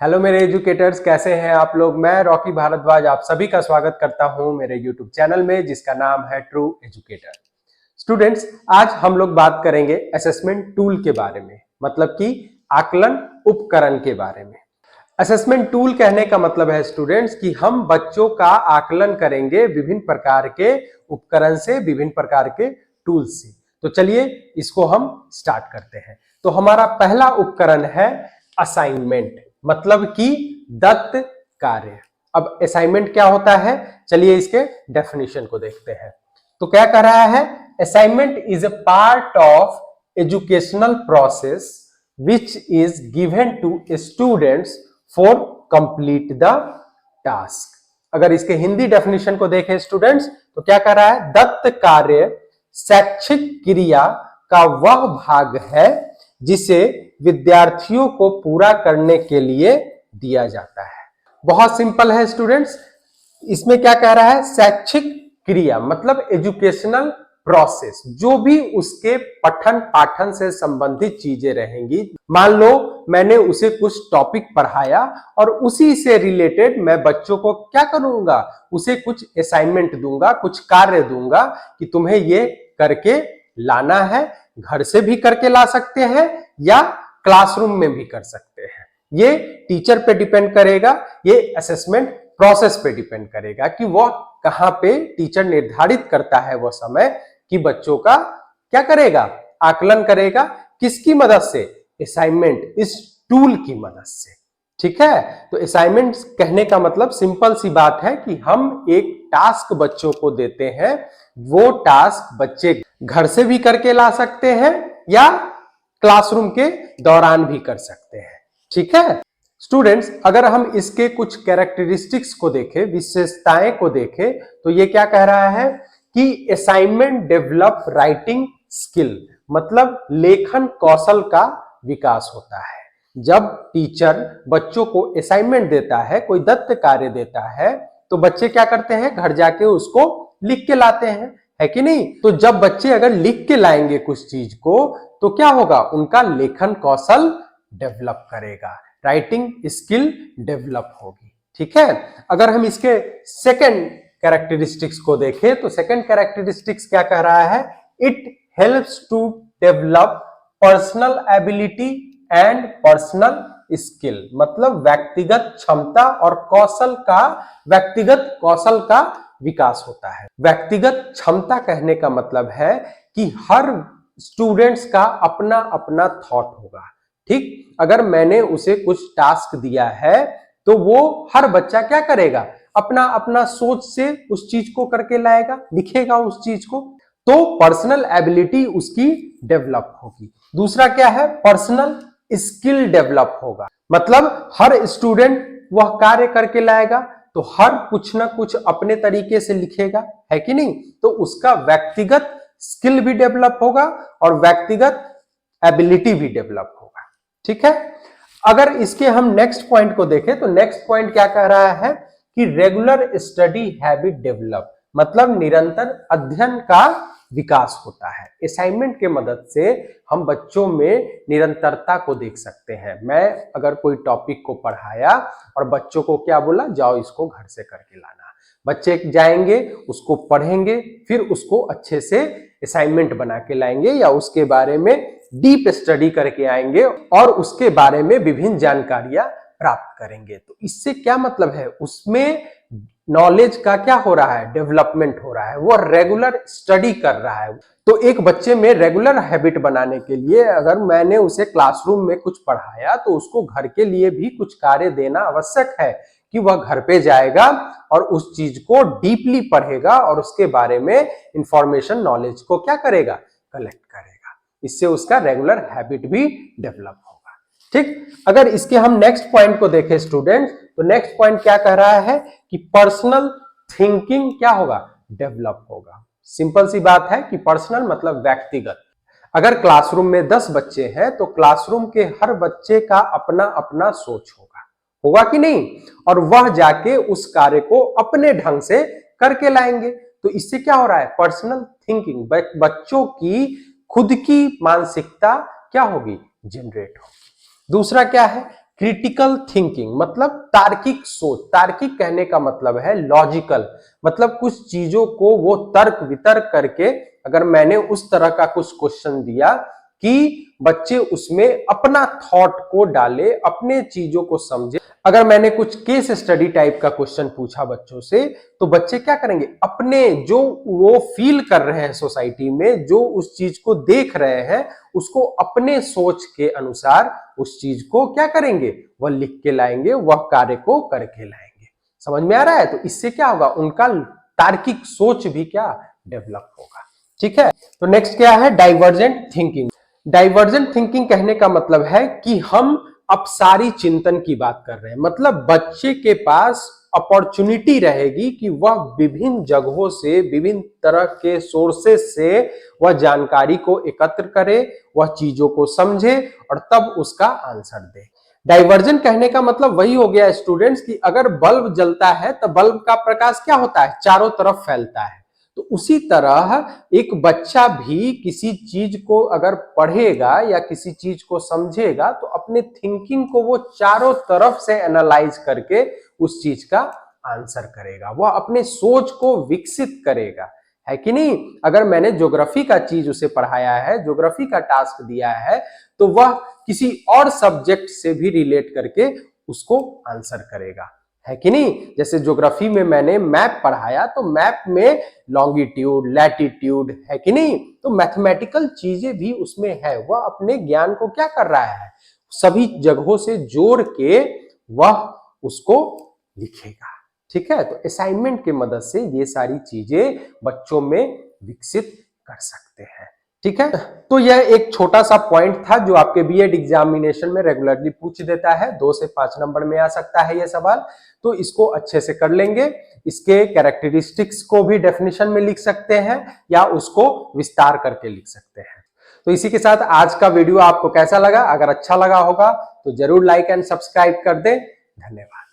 Hello मेरे educators, कैसे हैं आप लोग। मैं रॉकी भारद्वाज आप सभी का स्वागत करता हूं मेरे यूट्यूब चैनल में जिसका नाम है ट्रू एजुकेटर। स्टूडेंट्स, आज हम लोग बात करेंगे असेसमेंट टूल के बारे में, मतलब कि आकलन उपकरण के बारे में। असेसमेंट टूल कहने का मतलब है स्टूडेंट्स कि हम बच्चों का आकलन करेंगे विभिन्न प्रकार के उपकरण से, विभिन्न प्रकार के टूल से। तो चलिए इसको हम स्टार्ट करते हैं। तो हमारा पहला उपकरण है असाइनमेंट, मतलब कि दत्त कार्य। अब असाइनमेंट क्या होता है, चलिए इसके डेफिनेशन को देखते हैं। तो क्या कह रहा है, assignment is a part of educational process which is given to students for complete the task। अगर इसके हिंदी डेफिनेशन को देखें स्टूडेंट्स, तो क्या कह रहा है, दत्त कार्य शैक्षिक क्रिया का वह भाग है जिसे विद्यार्थियों को पूरा करने के लिए दिया जाता है। बहुत सिंपल है स्टूडेंट्स। इसमें क्या कह रहा है, शैक्षिक क्रिया मतलब एजुकेशनल प्रोसेस, जो भी उसके पठन पाठन से संबंधित चीजें रहेंगी। मान लो मैंने उसे कुछ टॉपिक पढ़ाया और उसी से रिलेटेड मैं बच्चों को क्या करूंगा, उसे कुछ असाइनमेंट दूंगा, कुछ कार्य दूंगा कि तुम्हें ये करके लाना है। घर से भी करके ला सकते हैं या क्लासरूम में भी कर सकते हैं। ये टीचर पे डिपेंड करेगा, ये असेसमेंट प्रोसेस पे डिपेंड करेगा कि वो कहां पे टीचर निर्धारित करता है वो समय कि बच्चों का क्या करेगा, आकलन करेगा। किसकी मदद से, असाइनमेंट इस टूल की मदद से। ठीक है, तो असाइनमेंट कहने का मतलब सिंपल सी बात है कि हम एक टास्क बच्चों को देते हैं। वो टास्क बच्चे घर से भी करके ला सकते हैं या क्लासरूम के दौरान भी कर सकते हैं। ठीक है स्टूडेंट्स, अगर हम इसके कुछ कैरेक्टरिस्टिक्स को देखें, विशेषताएं को देखें, तो ये क्या कह रहा है कि असाइनमेंट डेवलप राइटिंग स्किल, मतलब लेखन कौशल का विकास होता है। जब टीचर बच्चों को असाइनमेंट देता है, कोई दत्त कार्य देता है, तो बच्चे क्या करते हैं, घर जाके उसको लिख के लाते हैं, है कि नहीं। तो जब बच्चे अगर लिख के लाएंगे कुछ चीज को, तो क्या होगा, उनका लेखन कौशल डेवलप करेगा, राइटिंग स्किल डेवलप होगी। ठीक है, अगर हम इसके सेकंड कैरेक्टरिस्टिक्स को देखें, तो सेकंड कैरेक्टरिस्टिक्स क्या कह रहा है, it helps to develop personal ability and personal skill, मतलब व्यक्तिगत क्षमता और व्यक्तिगत कौशल का विकास होता है। व्यक्तिगत क्षमता कहने का मतलब है कि हर स्टूडेंट्स का अपना अपना थॉट होगा। ठीक, अगर मैंने उसे कुछ टास्क दिया है तो वो हर बच्चा क्या करेगा, अपना अपना सोच से उस चीज को करके लाएगा, लिखेगा उस चीज को, तो पर्सनल एबिलिटी उसकी डेवलप होगी। दूसरा क्या है, पर्सनल स्किल डेवलप होगा, मतलब हर स्टूडेंट वह कार्य करके लाएगा तो हर कुछ ना कुछ अपने तरीके से लिखेगा, है कि नहीं। तो उसका व्यक्तिगत स्किल भी डेवलप होगा और व्यक्तिगत एबिलिटी भी डेवलप होगा। ठीक है, अगर इसके हम नेक्स्ट पॉइंट को देखें, तो नेक्स्ट पॉइंट क्या कह रहा है कि रेगुलर स्टडी हैबिट डेवलप, मतलब निरंतर अध्ययन का विकास होता है। असाइनमेंट के मदद से हम बच्चों में निरंतरता को देख सकते हैं। मैं अगर कोई टॉपिक को पढ़ाया और बच्चों को क्या बोला, जाओ इसको घर से करके लाना, बच्चे जाएंगे, उसको पढ़ेंगे, फिर उसको अच्छे से असाइनमेंट बना के लाएंगे या उसके बारे में डीप स्टडी करके आएंगे और उसके बारे में विभिन्न जानकारियां प्राप्त करेंगे। तो इससे क्या मतलब है, उसमें नॉलेज का क्या हो रहा है, डेवलपमेंट हो रहा है, वो रेगुलर स्टडी कर रहा है। तो एक बच्चे में रेगुलर हैबिट बनाने के लिए अगर मैंने उसे क्लासरूम में कुछ पढ़ाया तो उसको घर के लिए भी कुछ कार्य देना आवश्यक है कि वह घर पे जाएगा और उस चीज को डीपली पढ़ेगा और उसके बारे में इंफॉर्मेशन, नॉलेज को क्या करेगा, कलेक्ट करेगा। इससे उसका रेगुलर हैबिट भी डेवलप होगा। ठीक, अगर इसके हम नेक्स्ट पॉइंट को देखें स्टूडेंट्स, तो नेक्स्ट पॉइंट क्या कह रहा है कि पर्सनल थिंकिंग क्या होगा, डेवलप होगा। सिंपल सी बात है कि पर्सनल मतलब व्यक्तिगत। अगर क्लासरूम में 10 बच्चे हैं तो क्लासरूम के हर बच्चे का अपना अपना सोच होगा कि नहीं, और वह जाके उस कार्य को अपने ढंग से करके लाएंगे। तो इससे क्या हो रहा है, पर्सनल थिंकिंग, बच्चों की खुद की मानसिकता क्या होगी, जनरेट होगी। दूसरा क्या है, क्रिटिकल थिंकिंग मतलब तार्किक सोच। तार्किक कहने का मतलब है लॉजिकल, मतलब कुछ चीजों को वो तर्क वितर्क करके, अगर मैंने उस तरह का कुछ क्वेश्चन दिया कि बच्चे उसमें अपना थॉट को डाले, अपने चीजों को समझे। अगर मैंने कुछ केस स्टडी टाइप का क्वेश्चन पूछा बच्चों से, तो बच्चे क्या करेंगे, अपने जो वो फील कर रहे हैं सोसाइटी में, जो उस चीज को देख रहे हैं, उसको अपने सोच के अनुसार उस चीज को क्या करेंगे, वह लिख के लाएंगे, वह कार्य को करके लाएंगे। समझ में आ रहा है? तो इससे क्या होगा, उनका तार्किक सोच भी क्या डेवलप होगा। ठीक है, तो नेक्स्ट क्या है, डाइवर्जेंट थिंकिंग। डाइवर्जेंट थिंकिंग कहने का मतलब है कि हम अपसारी चिंतन की बात कर रहे हैं। मतलब बच्चे के पास अपॉर्चुनिटी रहेगी कि वह विभिन्न जगहों से, विभिन्न तरह के सोर्सेस से वह जानकारी को एकत्र करे, वह चीजों को समझे और तब उसका आंसर दे। डाइवर्जन कहने का मतलब वही हो गया स्टूडेंट्स कि अगर बल्ब जलता है तो बल्ब का प्रकाश क्या होता है, चारों तरफ फैलता है। तो उसी तरह एक बच्चा भी किसी चीज को अगर पढ़ेगा या किसी चीज को समझेगा तो अपने थिंकिंग को वो चारों तरफ से एनालाइज करके उस चीज का आंसर करेगा, वह अपने सोच को विकसित करेगा, है कि नहीं। अगर मैंने ज्योग्राफी का चीज उसे पढ़ाया है, ज्योग्राफी का टास्क दिया है, तो वह किसी और सब्जेक्ट से भी रिलेट करके उसको आंसर करेगा, है कि नहीं। जैसे ज्योग्राफी में मैंने मैप पढ़ाया, तो मैप में लॉन्गिट्यूड, लैटिट्यूड, है कि नहीं। तो मैथमेटिकल चीजें भी उसमें है, वह अपने ज्ञान को क्या कर रहा है, सभी जगहों से जोड़ के वह उसको लिखेगा। ठीक है, तो असाइनमेंट की मदद से ये सारी चीजें बच्चों में विकसित कर सकते हैं। ठीक है, तो यह एक छोटा सा पॉइंट था जो आपके बीएड एग्जामिनेशन में रेगुलरली पूछ देता है, 2 से 5 नंबर में आ सकता है यह सवाल। तो इसको अच्छे से कर लेंगे। इसके कैरेक्टरिस्टिक्स को भी डेफिनेशन में लिख सकते हैं या उसको विस्तार करके लिख सकते हैं। तो इसी के साथ आज का वीडियो आपको कैसा लगा, अगर अच्छा लगा होगा तो जरूर लाइक एंड सब्सक्राइब कर दें। धन्यवाद।